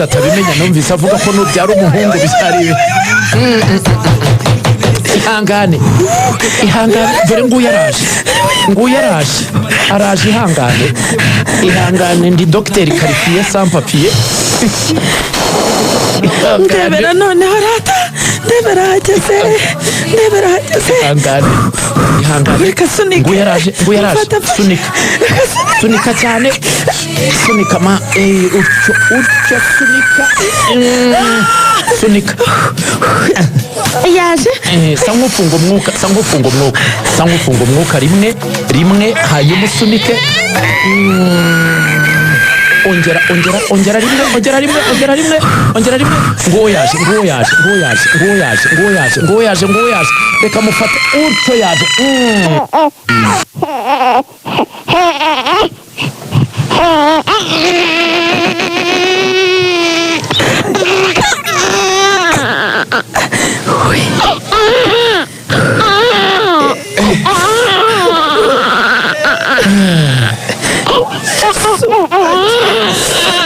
atabimenya numvise avuga ko nubyara umuhungu bizaribe. Ihangane dore nguyu araje ihangane ndi Dr Karifiye sans papier. Ndebera none harata ndebera hageze ihangane reka sunika nguyu araje sunika cyane sunika ma ucyo sunika yaje sangufunga umwuka rimwe hanyuma usunike. ongera rimwe nguwo yaje reka mufate utyo yaje.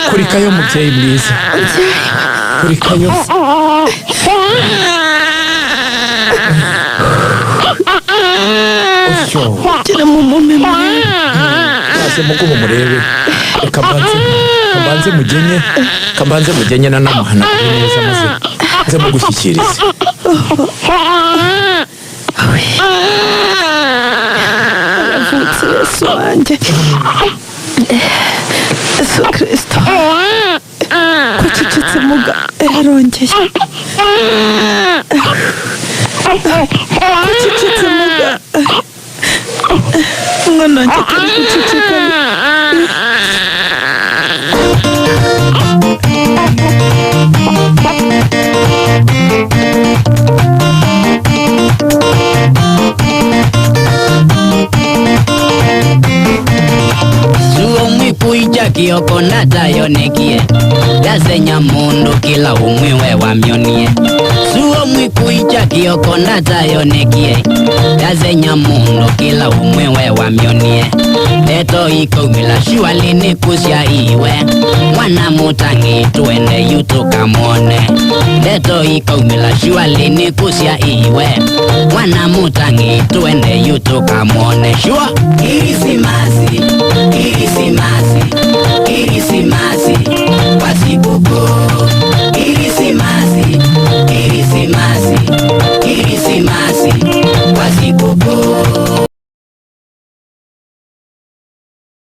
Kurikayo mubyeyi mwiza, kurikayo. Usho gira mu mumeme maze mugubo murebe. Kambanze mugenye na namuhana neza maze mugushyikirize. avutse Yesu wanjye Yesu Kristo kucicitse muga yarongeye kucicitse muga mwana wanjye kari kucicika. Kuija kioko na tayonekie Yasenya mundu kila umwiwe wa mionie Suo mwikuija kioko na tayonekie Yasenya mundu kila umwiwe wa mionie Leto iko umila shuali ni kusya iwe Mwana mutangi tuende yutuka mwone Leto iko umila shuali ni kusya iwe Mwana mutangi tuende yutuka mwone Shua Irisimasi